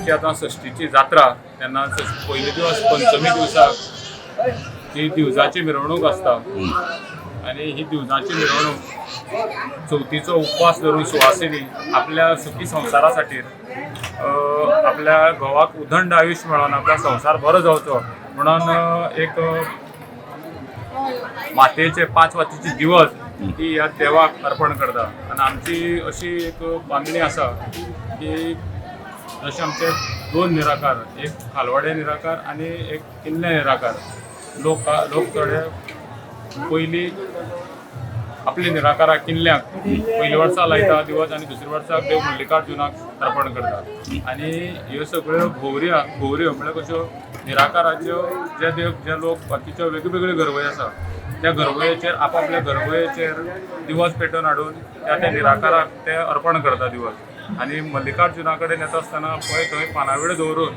आमची आतां षष्टीची जात्रा तेन्ना पयले दिवस पंचमी दिवसाक ही दिवजाची मिरवणूक आसता आनी ही दिवजाची मिरवणूक चवथीचो उपवास धरून सुवासिनी आपल्या सुखी संवसारा खातीर आपल्या घोवाक उदंड आयुश्य मेळोन आपला संवसार बरो जावचो म्हणून एक मातयेचे 5 वातीची दिवज ही ह्या देवाक अर्पण करता आनी आमची अशी एक बांदणी आसा की जशे आमचे 2 निराकार, एक खालवाडे निराकार आनी एक किल्ले निराकार लोक थोडे पयली आपली निराकाराक किल्ल्याक पयल्या वर्सा लायता दिवज आनी दुसऱ्या वर्साक देव मल्लिकार्जुनाक अर्पण करता आनी ह्यो सगळ्यो भोवऱ्यो म्हळ्यार कश्यो निराकाराच्यो जे लोक बाकीच्यो वेगवेगळ्यो घरवय आसा त्या घरवयेचेर आपापल्या घरवयेचेर दिवज पेटोवन हाडून त्या निराकाराक ते अर्पण करता दिवज आनी मल्लिकार्जुना कडेन येता आसतना पळय थंय पानावळ दवरून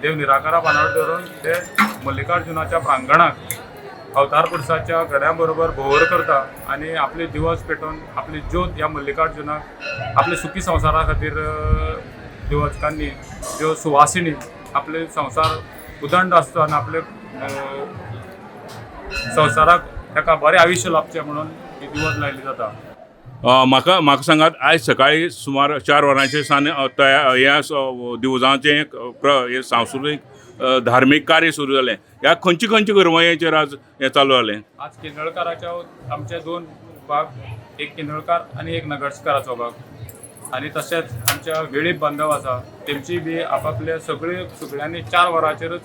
देव निराकारा पानावळ दवरून ते मल्लिकार्जुनाच्या प्रांगणाक अवतार पुरुषाच्या गड्यां बरोबर भोवर करता आनी आपले दिवज पेटोवन आपली ज्योत ह्या मल्लिकार्जुनाक आपले सुखी संवसारा खातीर दिवचकांनी ज्यो सुवासिनी आपले संवसार उदंड आसता आनी आपले संवसाराक ताका बरें आयुश्य लाभचें म्हणून ही दिवज लायली जाता. म्हाका सांगात आयज सकाळी सुमार 4 वरांचेर सान ह्या दिवजांचें सांस्कृतीक धार्मीक कार्य सुरू जालें. ह्या खंयच्या घरवयेचेर आज हें चालू जालें? आज किन्नळकाराच्या आमचे 2 भाग, एक किन्नळकार आनी एक नगरकाराचो भाग आनी तशेंच आमच्या वेळीप बांधव आसा तेमची बी आपापल्या सगळ्यांनी 4 वरांचेरच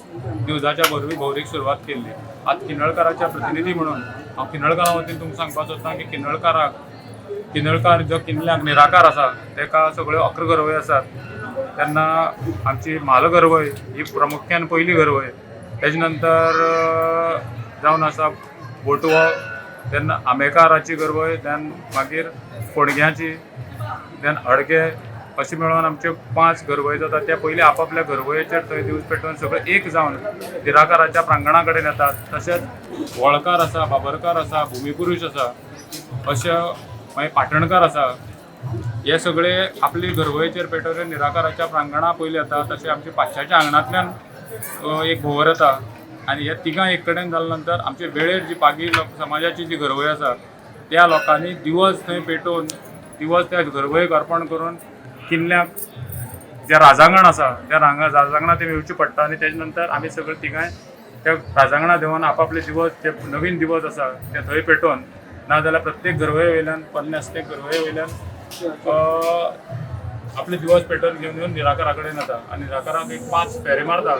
दिवजाच्या भोवरीक सुरवात केल्ली. आज किन्नळकाराच्या प्रतिनिधी म्हणून हांव किन्नळकारा वतीन तुमकां सांगपाक सोदतां की किन्नळकार जो किल्ल्याक निराकार आसा तेका सगळ्यो 11 घरवय आसात. तेन्ना आमची म्हाल घरवय ही प्रामुख्यान पयली घरवय, तेजे नंतर जावन आसा बोटवो, तेन्ना आंबेकाराची घरवय, देन मागीर फोंडग्याची, देन अडगे अशें मेळोन आमचे 5 घरवय जाता. ते पयलीं आपापल्या घरवयेचेर थंय दिवज पेटोवन सगळे एक जावन निराकाराच्या प्रांगणा कडेन येतात. तशेंच वळकार आसा, बाबरकार आसा, भुमीपुरूश आसा, अशे मागीर पाटणकार आसा, हे सगळे आपली घरवयेचेर पेटोवन निराकाराच्या प्रांगणा पयलीं येता. तशें आमचे पाश्चाच्या आंगणांतल्यान एक भोवर येता आनी हे तिगां एक कडेन जाले नंतर आमचे वेळेर जी पागी समाजाची जी घरवय आसा त्या लोकांनी दिवज थंय पेटोवन दिवज त्या घरवयेक अर्पण करून किल्ल्याक जे राजांगण आसा त्या राजांगणां ते मेळची पडटा आनी तेजे नंतर आमी सगळे तिगांय त्या राजांगणा देवन आपापले दिवज जे नवीन दिवज आसा ते थंय पेटोवन नाजाल्यार प्रत्येक घरवये वयल्यान 50 घरवये वयल्यान आपले दिवज पेटोवन घेवन येवन निराकारा कडेन येता आनी निराकाराक एक 5 फेरे मारता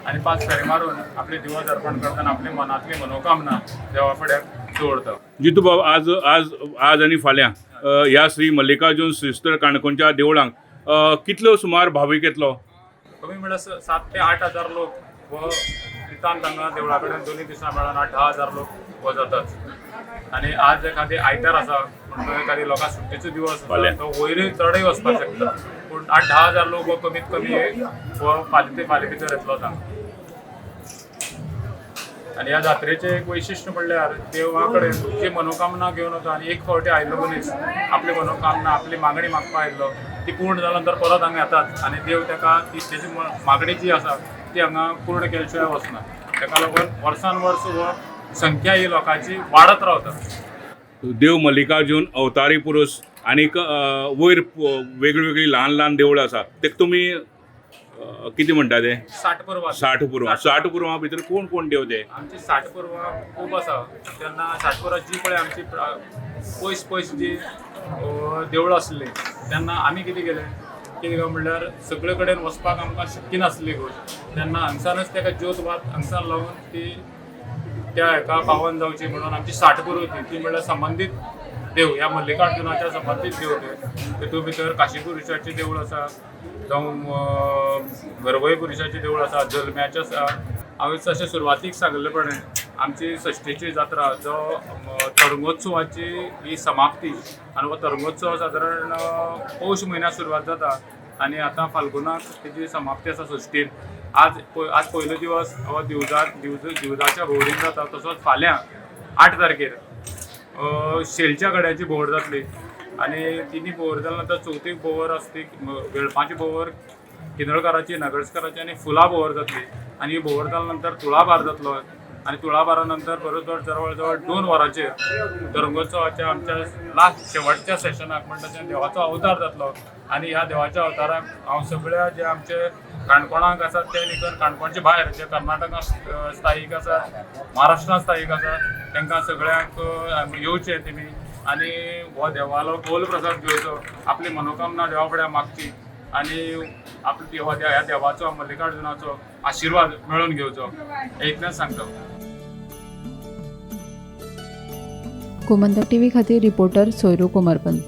आनी 5 फेरे मारून आपले दिवज अर्पण करतना आपली मनांतली मनोकामना देवा फुड्याक दवरता. जितू बाब आज आनी फाल्यां ह्या श्री मल्लिकार्जुन श्रीस्थळ काणकोणच्या देवळांक कितलो सुमार भावीक येतलो? कमी म्हळ्यार 7 ते 8 हजार लोक व नितांत हांगा देवळा कडेन दोनूय दिसां मेळोन 8-10 हजार लोक व जातात आनी आज एखादी आयतार आसा म्हणून एखादी लोकांक सुट्टेचो दिवस आसा तो वयरूय चडय वचपाक शकता पूण 8-10 हजार लोक कमीत कमी व फाल्यां भितर येतलो हांगा. आनी ह्या जात्रेचें एक वैशिश्ट्य म्हणल्यार देवा कडेन जी मनोकामना घेवन वता आनी एक फावटी आयिल्लो मनीस आपली मनोकामना आपली मागणी मागपाक आयिल्लो ती पूर्ण जाल्या नंतर परत हांगा येतात आनी देव ताका तेजी मागणी जी आसा ती हांगा पूर्ण केल्या शिवाय वचना. ताका लागून वर्सान वर्स व संख्या ही लोकांची वाडत रावता. देव मल्लिकार्जुन अवतारी पुरुष आनीक वयर वेगळीवेगळी ल्हान देवळां आसा तेका तुमी कितें म्हणटा ते? 60 पुरवां भितर कोण देव ते? आमची 60 पुरवां खूब आसा. तेन्ना 60 पुरवां जी पळय आमची पयस जी देवळां आसली तेन्ना आमी कितें केलें म्हणल्यार सगळे कडेन वचपाक आमकां शक्य नासली गोश्ट. तेन्ना हांगसानच ताका ज्योत वात हांगसान लावन ती त्या हेका पावन जावची म्हणून आमची 60 पुरवं ती म्हणल्यार संबंदीत देव ह्या मल्लिकार्जुनाच्या संबंदीत देव ते तितून भितर काशी पुरुशाचें देवूळ आसा जावं घरवय पुरुशाचें देवूळ आसा, जल्म्याचें आसा. हांवें तशें सुरवातीक सांगलें प्रमाणे आमची षष्टीची जात्रा जो तरंगोत्सवाची ही समाप्ती आनी हो तरंगोत्सव सादारण पौश म्हयन्याक सुरवात जाता आनी आतां फाल्गुनाक तेजी समाप्ती आसा षष्टीन. आज पयलो दिवस हो दिवजाच्या भोवरीन जाता. तसोच फाल्यां 8 तारखेर शेलच्या गड्याची भोंवड जातली आनी तिनी भोंवड जाल्या नंतर चवथीक भोंवड आसता ती वेळपाची भोंवड किनळकाराची नगरस्काराची आणि फुलां बोवर जातली आणि ही बोवर जाल्या नंतर तुळाभार जातलो आणि तुळाभारा नंतर बरोबर जवळ 2 वरांचेर धर्मोत्सवाच्या आमच्या लास्ट शेवटच्या सेशनाक म्हणटा देवाचो अवतार जातलो आणि ह्या देवाच्या अवताराक हांव सगळ्या जे आमचे काणकोणाक आसात ते निकन काणकोणचे भायर जे कर्नाटकांत स्थायीक आसात महाराष्ट्रांत स्थायीक आसात तांकां सगळ्यांक येवचे तेमी आणि हो देवालो बोल प्रसाद घेवचो आपली मनोकामना देवा फुड्यान मागची आणि आपल्या ह्या देवाचो मल्लिकार्जुनाचो आशिर्वाद मेळोवन घेवचो हे इतलेंच सांगता. गोमंतक टीव्ही खातीर रिपोर्टर सोयरू कोमरपंत.